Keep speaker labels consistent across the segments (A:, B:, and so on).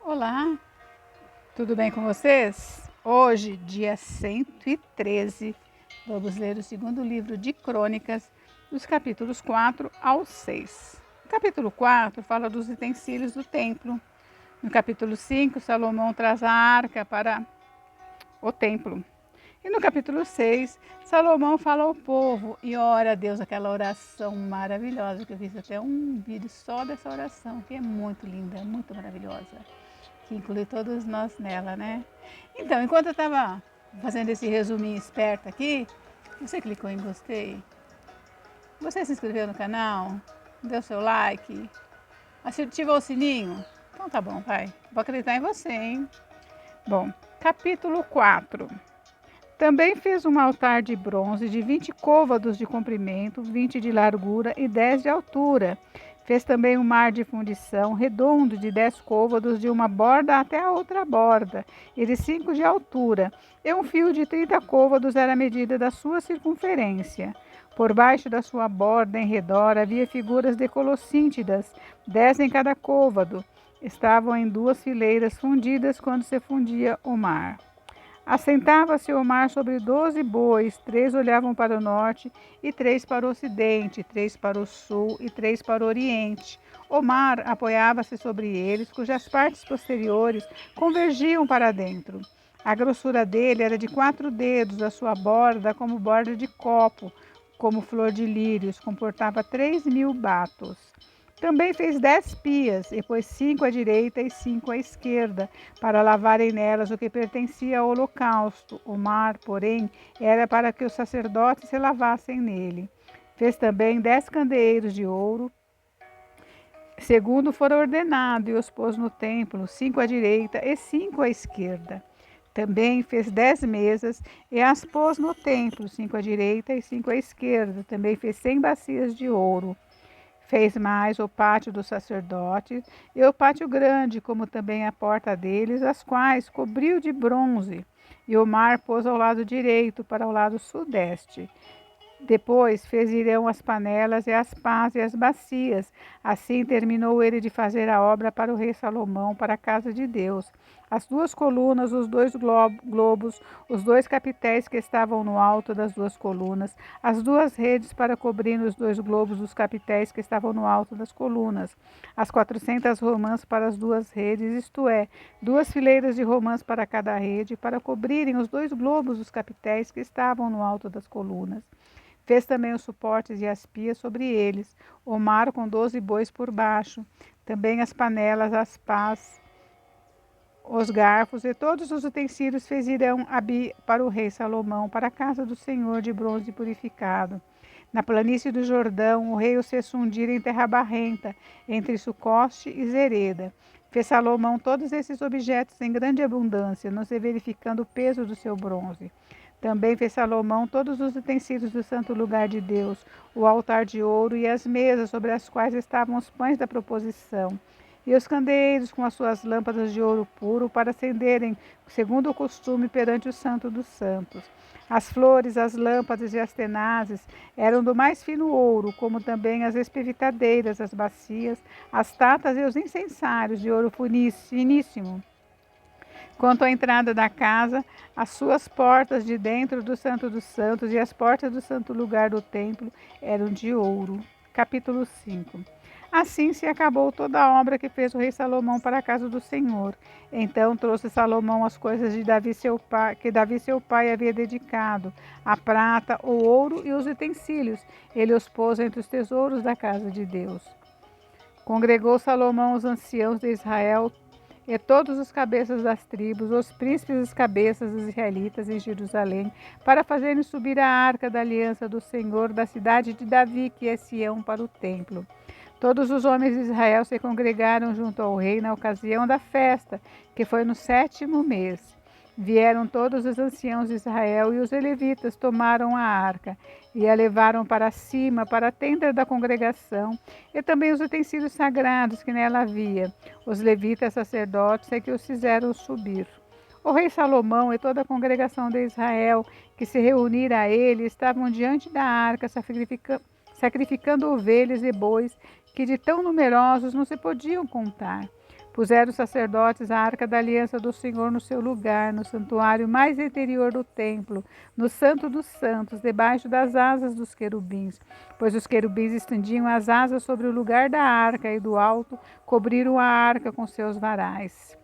A: Olá, tudo bem com vocês? Hoje, dia 113, vamos ler o segundo livro de Crônicas, dos capítulos 4 ao 6. O capítulo 4 fala dos utensílios do templo. No capítulo 5, Salomão traz a arca para o templo. E no capítulo 6, Salomão fala ao povo e ora a Deus aquela oração maravilhosa, que eu fiz até um vídeo só dessa oração, que é muito linda, muito maravilhosa, que inclui todos nós nela, né? Então, enquanto eu estava fazendo esse resuminho esperto aqui, você clicou em gostei? Você se inscreveu no canal? Deu seu like? Ativou o sininho? Então tá bom, pai. Vou acreditar em você, hein? Bom, capítulo 4. Também fez um altar de bronze de 20 côvados de comprimento, 20 de largura e 10 de altura. Fez também um mar de fundição redondo de 10 côvados de uma borda até a outra borda, e de 5 de altura, e um fio de 30 côvados era a medida da sua circunferência. Por baixo da sua borda, em redor, havia figuras decolossíntidas, 10 em cada côvado. Estavam em 2 fileiras fundidas quando se fundia o mar. Assentava-se o mar sobre 12 bois, 3 olhavam para o norte, e 3 para o ocidente, 3 para o sul e 3 para o oriente. O mar apoiava-se sobre eles, cujas partes posteriores convergiam para dentro. A grossura dele era de 4 dedos, a sua borda como borda de copo, como flor de lírios, comportava 3.000 batos. Também fez 10 pias, e pôs 5 à direita e 5 à esquerda, para lavarem nelas o que pertencia ao holocausto. O mar, porém, era para que os sacerdotes se lavassem nele. Fez também 10 candeeiros de ouro, segundo for ordenado, e os pôs no templo, 5 à direita e 5 à esquerda. Também fez 10 mesas e as pôs no templo, 5 à direita e 5 à esquerda. Também fez 100 bacias de ouro. Fez mais o pátio dos sacerdotes e o pátio grande, como também a porta deles, as quais cobriu de bronze. E o mar pôs ao lado direito, para o lado sudeste. Depois fez Irão as panelas e as pás e as bacias. Assim terminou ele de fazer a obra para o rei Salomão, para a casa de Deus. As 2 colunas, os 2 globos, os 2 capitéis que estavam no alto das 2 colunas, as 2 redes para cobrir os 2 globos dos capitéis que estavam no alto das colunas, as 400 romãs para as 2 redes, isto é, 2 fileiras de romãs para cada rede, para cobrirem os 2 globos dos capitéis que estavam no alto das colunas. Fez também os suportes e as pias sobre eles, o mar com 12 bois por baixo, também as panelas, as pás, os garfos e todos os utensílios fez Irão Abi para o rei Salomão, para a casa do Senhor de bronze purificado. Na planície do Jordão, o rei os fez fundir em terra barrenta, entre Sucoste e Zereda. Fez Salomão todos esses objetos em grande abundância, não se verificando o peso do seu bronze. Também fez Salomão todos os utensílios do santo lugar de Deus, o altar de ouro e as mesas sobre as quais estavam os pães da proposição, e os candeeiros com as suas lâmpadas de ouro puro para acenderem, segundo o costume, perante o santo dos santos. As flores, as lâmpadas e as tenazes eram do mais fino ouro, como também as espevitadeiras, as bacias, as taças e os incensários de ouro finíssimo. Quanto à entrada da casa, as suas portas de dentro do Santo dos Santos e as portas do santo lugar do templo eram de ouro. Capítulo 5. Assim se acabou toda a obra que fez o rei Salomão para a casa do Senhor. Então trouxe Salomão as coisas de Davi seu pai, que Davi seu pai havia dedicado, a prata, o ouro e os utensílios. Ele os pôs entre os tesouros da casa de Deus. Congregou Salomão os anciãos de Israel e todos os cabeças das tribos, os príncipes e os cabeças dos israelitas em Jerusalém, para fazerem subir a arca da aliança do Senhor da cidade de Davi, que é Sião, para o templo. Todos os homens de Israel se congregaram junto ao rei na ocasião da festa, que foi no 7º mês. Vieram todos os anciãos de Israel e os levitas tomaram a arca e a levaram para cima, para a tenda da congregação, e também os utensílios sagrados que nela havia. Os levitas sacerdotes é que os fizeram subir. O rei Salomão e toda a congregação de Israel, que se reunira a ele, estavam diante da arca, sacrificando ovelhas e bois, que de tão numerosos não se podiam contar. Puseram os sacerdotes a arca da aliança do Senhor no seu lugar, no santuário mais interior do templo, no Santo dos Santos, debaixo das asas dos querubins. Pois os querubins estendiam as asas sobre o lugar da arca e do alto cobriram a arca com seus varais.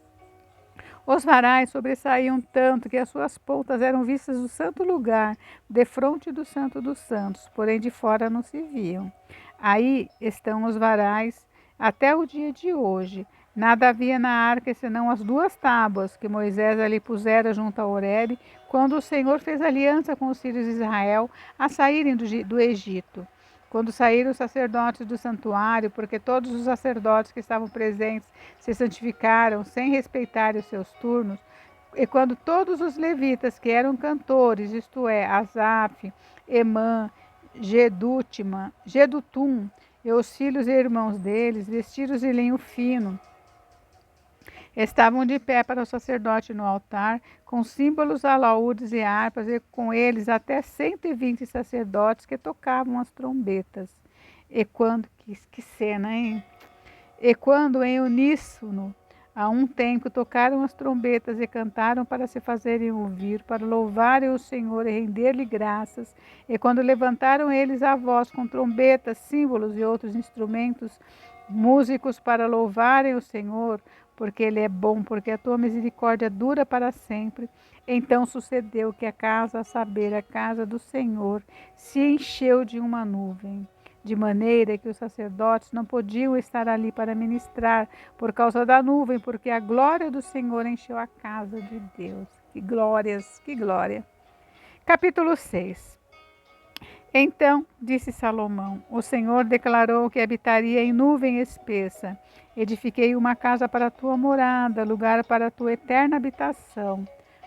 A: Os varais sobressaíam tanto que as suas pontas eram vistas do santo lugar, defronte do Santo dos Santos, porém de fora não se viam. Aí estão os varais até o dia de hoje. Nada havia na arca senão as 2 tábuas que Moisés ali pusera junto a Horebe, quando o Senhor fez aliança com os filhos de Israel a saírem do Egito. Quando saíram os sacerdotes do santuário, porque todos os sacerdotes que estavam presentes se santificaram sem respeitar os seus turnos, e quando todos os levitas que eram cantores, isto é, Asaf, Emã, Gedutum, e os filhos e irmãos deles, vestidos de linho fino, estavam de pé para o sacerdote no altar, com símbolos, alaúdes e harpas, e com eles até 120 sacerdotes que tocavam as trombetas. E quando, que cena, hein? E quando em uníssono, a um tempo, tocaram as trombetas e cantaram para se fazerem ouvir, para louvarem o Senhor e render-lhe graças, e quando levantaram eles a voz com trombetas, símbolos e outros instrumentos músicos para louvarem o Senhor, porque Ele é bom, porque a tua misericórdia dura para sempre. Então sucedeu que a casa, a saber, a casa do Senhor, se encheu de uma nuvem, de maneira que os sacerdotes não podiam estar ali para ministrar por causa da nuvem, porque a glória do Senhor encheu a casa de Deus. Que glórias, que glória. Capítulo 6. Então disse Salomão: O Senhor declarou que habitaria em nuvem espessa. Edifiquei uma casa para a tua morada, lugar para a tua eterna habitação.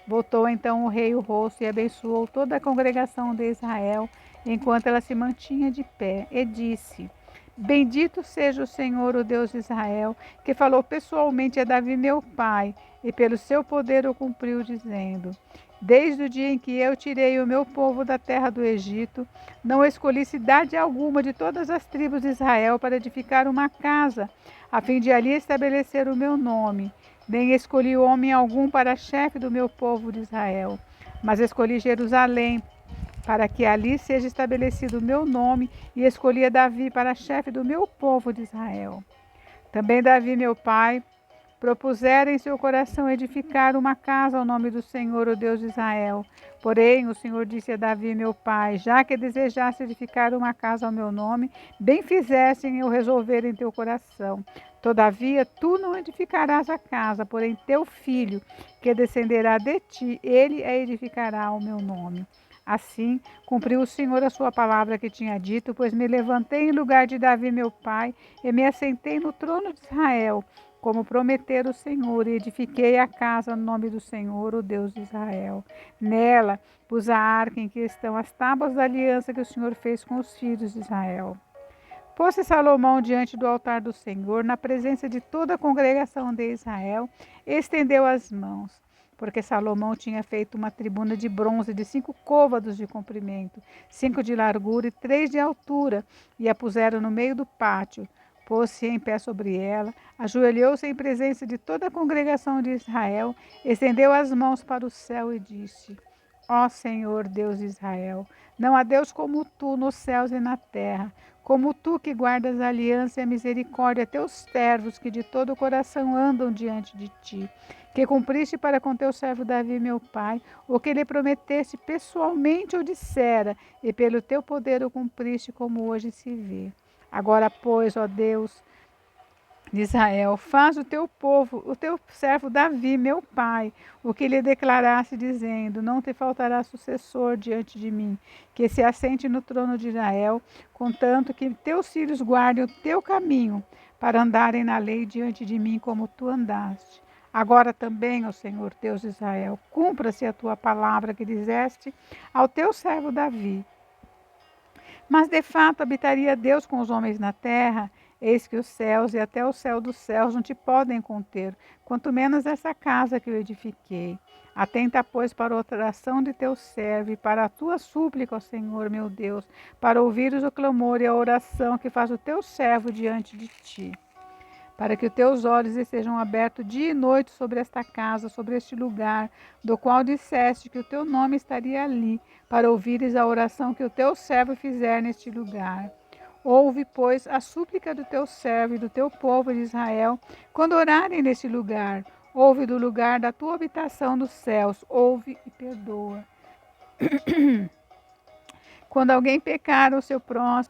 A: Voltou então o rei o rosto e abençoou toda a congregação de Israel, enquanto ela se mantinha de pé, e disse: Bendito seja o Senhor, o Deus de Israel, que falou pessoalmente a Davi meu pai, e pelo seu poder o cumpriu, dizendo: Desde o dia em que eu tirei o meu povo da terra do Egito, não escolhi cidade alguma de todas as tribos de Israel para edificar uma casa, a fim de ali estabelecer o meu nome. Nem escolhi homem algum para chefe do meu povo de Israel, mas escolhi Jerusalém, para que ali seja estabelecido o meu nome, e escolhi a Davi para chefe do meu povo de Israel. Também Davi, meu pai, propusera em seu coração edificar uma casa ao nome do Senhor, o Deus de Israel. Porém, o Senhor disse a Davi, meu pai: Já que desejaste edificar uma casa ao meu nome, bem fizeste em eu resolver em teu coração. Todavia, tu não edificarás a casa, porém teu filho, que descenderá de ti, ele a edificará ao meu nome. Assim, cumpriu o Senhor a sua palavra que tinha dito, pois me levantei em lugar de Davi, meu pai, e me assentei no trono de Israel, como prometera o Senhor, e edifiquei a casa no nome do Senhor, o Deus de Israel. Nela pus a arca em que estão as tábuas da aliança que o Senhor fez com os filhos de Israel. Pôs-se Salomão diante do altar do Senhor, na presença de toda a congregação de Israel, e estendeu as mãos, porque Salomão tinha feito uma tribuna de bronze de 5 côvados de comprimento, 5 de largura e 3 de altura, e a puseram no meio do pátio. Pôs-se em pé sobre ela, ajoelhou-se em presença de toda a congregação de Israel, estendeu as mãos para o céu e disse: Ó Senhor, Deus de Israel, não há Deus como tu nos céus e na terra, como tu que guardas a aliança e a misericórdia a teus servos que de todo o coração andam diante de ti, que cumpriste para com teu servo Davi, meu pai, o que lhe prometeste pessoalmente ou dissera, e pelo teu poder o cumpriste, como hoje se vê. Agora, pois, ó Deus de Israel, faz o teu povo, o teu servo Davi, meu pai, o que lhe declarasse, dizendo: Não te faltará sucessor diante de mim, que se assente no trono de Israel, contanto que teus filhos guardem o teu caminho, para andarem na lei diante de mim, como tu andaste. Agora também, ó Senhor Deus de Israel, cumpra-se a tua palavra que disseste ao teu servo Davi. Mas de fato habitaria Deus com os homens na terra? Eis que os céus e até o céu dos céus não te podem conter, quanto menos essa casa que eu edifiquei. Atenta, pois, para a oração de teu servo e para a tua súplica, ó Senhor, meu Deus, para ouvires o clamor e a oração que faz o teu servo diante de ti. para que os teus olhos estejam abertos dia e noite sobre esta casa, sobre este lugar, do qual disseste que o teu nome estaria ali, para ouvires a oração que o teu servo fizer neste lugar. Ouve, pois, a súplica do teu servo e do teu povo de Israel, quando orarem neste lugar. Ouve do lugar da tua habitação nos céus, ouve e perdoa. Quando alguém pecar ao seu próximo,